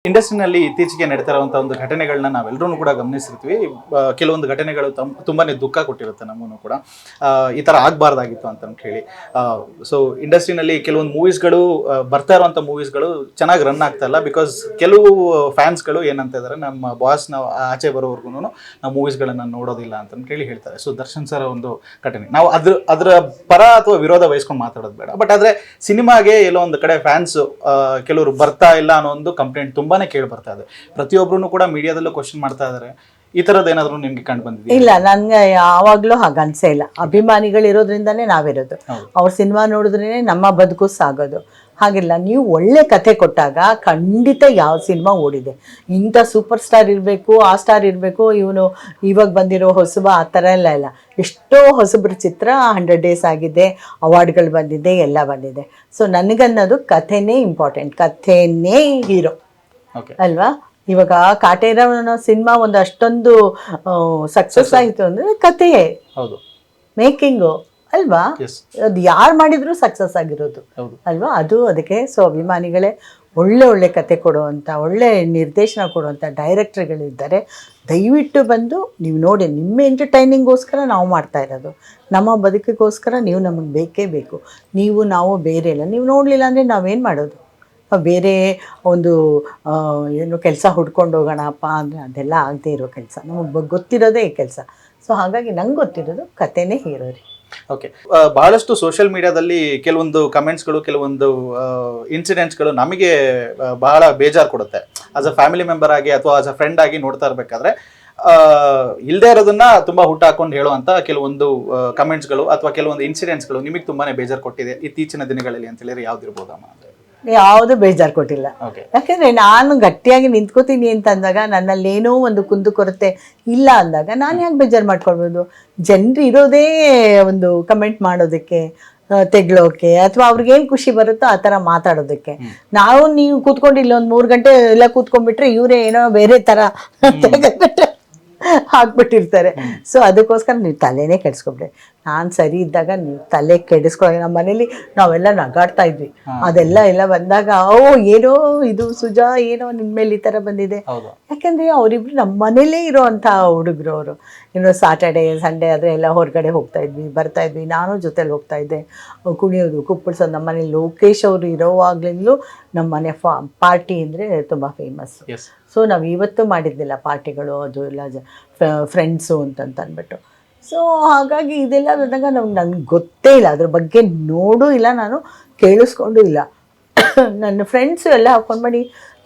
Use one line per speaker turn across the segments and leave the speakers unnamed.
ಇಂಡಸ್ಟ್ರಿನಲ್ಲಿ ಇತ್ತೀಚೆಗೆ ನಡೀತಾ ಇರುವಂತಹ ಒಂದು ಘಟನೆಗಳನ್ನ ನಾವೆಲ್ಲರೂ ಕೂಡ ಗಮನಿಸಿರ್ತೀವಿ. ಕೆಲವೊಂದು ಘಟನೆಗಳು ತುಂಬಾನೇ ದುಃಖ ಕೊಟ್ಟಿರುತ್ತೆ ನಮಗೂ ಕೂಡ. ಈ ತರ ಆಗಬಾರ್ದಾಗಿತ್ತು ಅಂತ ಹೇಳಿ. ಸೊ ಇಂಡಸ್ಟ್ರಿನಲ್ಲಿ ಕೆಲವೊಂದು ಮೂವೀಸ್ಗಳು ಬರ್ತಾ ಇರುವಂಥ ಮೂವೀಸ್ಗಳು ಚೆನ್ನಾಗಿ ರನ್ ಆಗ್ತಾ ಇಲ್ಲ. ಬಿಕಾಸ್ ಕೆಲವು ಫ್ಯಾನ್ಸ್ಗಳು ಏನಂತ ಇದ್ದಾರೆ, ನಮ್ಮ ಬಾಸ್ ನಾವು ಆಚೆ ಬರೋವರೆಗೂ ನಾವು ಮೂವೀಸ್ಗಳನ್ನು ನೋಡೋದಿಲ್ಲ ಅಂತ ಹೇಳಿ ಹೇಳ್ತಾರೆ. ಸೊ ದರ್ಶನ್ ಸರ್ ಒಂದು ಘಟನೆ, ನಾವು ಅದರ ಪರ ಅಥವಾ ವಿರೋಧ ವಹಿಸ್ಕೊಂಡು ಮಾತಾಡೋದು ಬೇಡ. ಬಟ್ ಆದರೆ ಸಿನಿಮಾಗೆ ಎಲ್ಲೋ ಒಂದು ಕಡೆ ಫ್ಯಾನ್ಸ್ ಕೆಲವರು ಬರ್ತಾ ಇಲ್ಲ ಅನ್ನೋ ಒಂದು ಕಂಪ್ಲೇಂಟ್ ತುಂಬಾನೇ ಕೇಳಿ ಬರ್ತಾ ಇದೆ. ಪ್ರತಿಯೊಬ್ಬರೂ ಕೂಡ ಮೀಡಿಯಾದಲ್ಲೂ ಕ್ವಶನ್ ಮಾಡ್ತಾ ಇದ್ದಾರೆ. ಈ ತರದ್ದು ಏನಾದ್ರು ನಿಮ್ಗೆ ಕಂಡು ಬಂದಿದೆ?
ಇಲ್ಲ, ನನ್ಗೆ ಯಾವಾಗ್ಲೂ ಹಾಗ ಅನ್ಸೇ ಇಲ್ಲ. ಅಭಿಮಾನಿಗಳು ಇರೋದ್ರಿಂದಾನೇ ನಾವಿರೋದು. ಅವ್ರ ಸಿನಿಮಾ ನೋಡಿದ್ರೇನೆ ನಮ್ಮ ಬದುಕು ಸಾಗೋದು. ಹಾಗಿಲ್ಲ, ನೀವು ಒಳ್ಳೆ ಕಥೆ ಕೊಟ್ಟಾಗ ಖಂಡಿತ ಯಾವ ಸಿನಿಮಾ ಓಡಿದೆ. ಇಂಥ ಸೂಪರ್ ಸ್ಟಾರ್ ಇರಬೇಕು, ಆ ಸ್ಟಾರ್ ಇರಬೇಕು, ಇವನು ಇವಾಗ ಬಂದಿರೋ ಹೊಸಬ ಆ ಥರ ಇಲ್ಲ. ಎಷ್ಟೋ ಹೊಸಬ್ರ ಚಿತ್ರ 100 ಡೇಸ್ ಆಗಿದೆ, ಅವಾರ್ಡ್ಗಳು ಬಂದಿದೆ, ಎಲ್ಲ ಬಂದಿದೆ. ಸೊ ನನಗನ್ನೋದು ಕಥೆನೇ ಇಂಪಾರ್ಟೆಂಟ್, ಕಥೆನೇ ಹೀರೋ ಅಲ್ವಾ. ಇವಾಗ ಕಾಟೇರ ಸಿನಿಮಾ ಒಂದು ಅಷ್ಟೊಂದು ಸಕ್ಸಸ್ ಆಯಿತು ಅಂದರೆ ಕಥೆಯೇ, ಮೇಕಿಂಗು ಅಲ್ವಾ. ಅದು ಯಾರು ಮಾಡಿದ್ರು ಸಕ್ಸಸ್ ಆಗಿರೋದು ಅಲ್ವಾ. ಅದು ಅದಕ್ಕೆ ಸೊ ಅಭಿಮಾನಿಗಳೇ ಒಳ್ಳೆ ಕತೆ ಕೊಡುವಂಥ, ಒಳ್ಳೆ ನಿರ್ದೇಶನ ಕೊಡುವಂಥ ಡೈರೆಕ್ಟರ್ಗಳಿದ್ದಾರೆ. ದಯವಿಟ್ಟು ಬಂದು ನೀವು ನೋಡಿ. ನಿಮ್ಮ ಎಂಟರ್ಟೈನಿಂಗ್ಗೋಸ್ಕರ ನಾವು ಮಾಡ್ತಾ ಇರೋದು, ನಮ್ಮ ಬದುಕಿಗೋಸ್ಕರ ನೀವು ನಮಗೆ ಬೇಕೇ ಬೇಕು. ನೀವು ನಾವು ಬೇರೆ ಇಲ್ಲ. ನೀವು ನೋಡಲಿಲ್ಲ ಅಂದರೆ ನಾವೇನು ಮಾಡೋದು? ಬೇರೆ ಒಂದು ಏನು ಕೆಲಸ ಹುಡ್ಕೊಂಡು ಹೋಗೋಣಪ್ಪ ಅಂದರೆ ಅದೆಲ್ಲ ಆಗದೆ ಇರೋ ಕೆಲಸ. ನಮಗೆ ಗೊತ್ತಿರೋದೇ ಈ ಕೆಲಸ. ಸೊ ಹಾಗಾಗಿ ನಂಗೆ ಗೊತ್ತಿರೋದು ಕಥೆನೇ ಹೀರೋ ರೀ.
ಓಕೆ, ಬಹಳಷ್ಟು ಸೋಷಿಯಲ್ ಮೀಡಿಯಾದಲ್ಲಿ ಕೆಲವೊಂದು ಕಮೆಂಟ್ಸ್ಗಳು, ಕೆಲವೊಂದು ಇನ್ಸಿಡೆಂಟ್ಸ್ಗಳು ನಮಗೆ ಬಹಳ ಬೇಜಾರು ಕೊಡುತ್ತೆ. ಆಸ್ ಅ ಫ್ಯಾಮಿಲಿ ಮೆಂಬರ್ ಆಗಿ ಅಥವಾ ಆಸ್ ಅ ಫ್ರೆಂಡ್ ಆಗಿ ನೋಡ್ತಾ ಇರಬೇಕಾದ್ರೆ ಇಲ್ಲದೆ ಇರೋದನ್ನ ತುಂಬಾ ಹುಟ್ಟು ಹಾಕೊಂಡು ಹೇಳುವಂತ ಕೆಲವೊಂದು ಕಮೆಂಟ್ಸ್ಗಳು ಅಥವಾ ಕೆಲವೊಂದು ಇನ್ಸಿಡೆಂಟ್ಸ್ಗಳು ನಿಮಗೆ ತುಂಬಾನೇ ಬೇಜಾರು ಕೊಟ್ಟಿದೆ ಇತ್ತೀಚಿನ ದಿನಗಳಲ್ಲಿ ಅಂತ ಹೇಳಿದ್ರೆ ಯಾವ್ದಿರ್ಬೋದಮ್ಮ?
ಯಾವುದು ಬೇಜಾರು ಕೊಟ್ಟಿಲ್ಲ. ಯಾಕೆಂದರೆ ನಾನು ಗಟ್ಟಿಯಾಗಿ ನಿಂತ್ಕೋತೀನಿ ಅಂತ ಅಂದಾಗ, ನನ್ನಲ್ಲಿ ಏನೋ ಒಂದು ಕುಂದುಕೊರತೆ ಇಲ್ಲ ಅಂದಾಗ ನಾನು ಯಾಕೆ ಬೇಜಾರು ಮಾಡ್ಕೊಳ್ಬೋದು? ಜನರು ಇರೋದೇ ಒಂದು ಕಮೆಂಟ್ ಮಾಡೋದಕ್ಕೆ, ತೆಗ್ಳೋಕೆ, ಅಥವಾ ಅವ್ರಿಗೇನು ಖುಷಿ ಬರುತ್ತೋ ಆ ಥರ ಮಾತಾಡೋದಕ್ಕೆ. ನೀವು ಕೂತ್ಕೊಂಡು ಇಲ್ಲಿ ಒಂದು 3 ಗಂಟೆ ಎಲ್ಲ ಕೂತ್ಕೊಂಡ್ಬಿಟ್ರೆ ಇವರೇ ಏನೋ ಬೇರೆ ಥರ ಹಾಕ್ಬಿಟ್ಟಿರ್ತಾರೆ. ಸೊ ಅದಕ್ಕೋಸ್ಕರ ನೀವು ತಲೆನೇ ಕೆಡಿಸ್ಕೊಬಿಡಿ. ನಾನು ಸರಿ ಇದ್ದಾಗ ನೀವು ತಲೆ ಕೆಡಿಸ್ಕೊಳ್ಳಿ. ನಮ್ಮ ಮನೇಲಿ ನಾವೆಲ್ಲ ನಗಾಡ್ತಾ ಇದ್ವಿ. ಅದೆಲ್ಲ ಬಂದಾಗ ಏನೋ ಇದು ಸುಜಾ ಏನೋ ನಿಮ್ಮ ಮೇಲೆ ಈ ಥರ ಬಂದಿದೆ. ಯಾಕೆಂದರೆ ಅವರಿಬ್ರು ನಮ್ಮ ಮನೇಲೇ ಇರೋ ಅಂಥ ಹುಡುಗರು ಅವರು. ಏನೋ ಸಾಟರ್ಡೆ ಸಂಡೇ ಆದರೆ ಎಲ್ಲ ಹೊರಗಡೆ ಬರ್ತಾ ಇದ್ವಿ. ನಾನು ಜೊತೆಲಿ ಹೋಗ್ತಾ ಇದ್ದೆ ಕುಣಿಯೋದು, ಕುಪ್ಪಳಿಸೋದು. ನಮ್ಮ ಮನೇಲಿ ಲೋಕೇಶ್ ಅವರು ಇರೋವಾಗ್ಲಿಂದಲೂ ನಮ್ಮ ಮನೆ ಪಾರ್ಟಿ ಅಂದರೆ ತುಂಬ ಫೇಮಸ್. ಸೊ ನಾವು ಇವತ್ತು ಮಾಡಿದ್ದಿಲ್ಲ ಪಾರ್ಟಿಗಳು, ಅದು ಎಲ್ಲ ಫ್ರೆಂಡ್ಸು ಅಂದ್ಬಿಟ್ಟು. ಸೊ ಹಾಗಾಗಿ ಇದೆಲ್ಲ ಬಂದಾಗ ನನಗೆ ಗೊತ್ತೇ ಇಲ್ಲ, ಅದ್ರ ಬಗ್ಗೆ ನೋಡೂ ಇಲ್ಲ, ನಾನು ಕೇಳಿಸ್ಕೊಂಡು ಇಲ್ಲ. ನನ್ನ ಫ್ರೆಂಡ್ಸು ಎಲ್ಲ ಹಾಕ್ಕೊಂಡು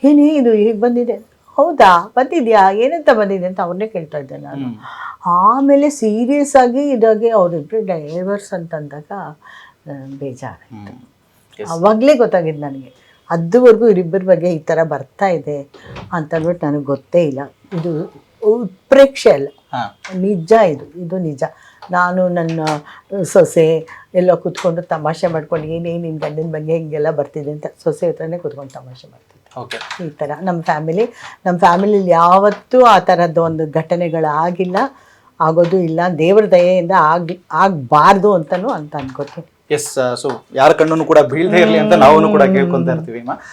ಏನೇ ಇದು ಹೀಗೆ ಬಂದಿದೆ, ಹೌದಾ ಬಂದಿದೆಯಾ, ಏನಂತ ಬಂದಿದೆ ಅಂತ ಅವ್ರನ್ನೇ ಕೇಳ್ತಾ ಇದ್ದೆ ನಾನು. ಆಮೇಲೆ ಸೀರಿಯಸ್ ಆಗಿ ಇದಾಗಿ ಅವರಿಬ್ಬರು ಡೈವರ್ಸ್ ಅಂತಂದಾಗ ಬೇಜಾರಾಯಿತು. ಆವಾಗಲೇ ಗೊತ್ತಾಗಿದ್ದು ನನಗೆ. ಅದುವರೆಗೂ ಇವರಿಬ್ಬರ ಬಗ್ಗೆ ಈ ಥರ ಬರ್ತಾ ಇದೆ ಅಂತಂದ್ಬಿಟ್ಟು ನನಗೆ ಗೊತ್ತೇ ಇಲ್ಲ. ಇದು ಉತ್ಪ್ರೇಕ್ಷೆ ಅಲ್ಲ, ನಿಜ. ಇದು ನಿಜ. ನಾನು ನನ್ನ ಸೊಸೆ ಎಲ್ಲ ಕೂತ್ಕೊಂಡು ತಮಾಷೆ ಮಾಡ್ಕೊಂಡು ಏನೇನು ನಿನ್ನ ಗಂಡನ ಬಗ್ಗೆ ಹಿಂಗೆಲ್ಲ ಬರ್ತಿದೆ ಅಂತ ಸೊಸೆ ಹತ್ರನೇ ಕೂತ್ಕೊಂಡು ತಮಾಷೆ ಮಾಡ್ತಿದ್ದೆ. ಈ ಥರ ನಮ್ಮ ಫ್ಯಾಮಿಲಿಲಿ ಯಾವತ್ತೂ ಆ ಥರದ್ದು ಒಂದು ಘಟನೆಗಳಾಗಿಲ್ಲ, ಆಗೋದು ಇಲ್ಲ. ದೇವ್ರ ದಯೆಯಿಂದ ಆಗಬಾರ್ದು ಅಂತ ಅನ್ಕೋತೀನಿ.
ಎಸ್, ಸೊ ಯಾರ ಕಣ್ಣನ್ನು ಕೂಡ ಬೀಳದೇ ಇರಲಿ ಅಂತ ನಾವು ಕೂಡ ಕೇಳ್ಕೊಂತ ಇರ್ತೀವಿ.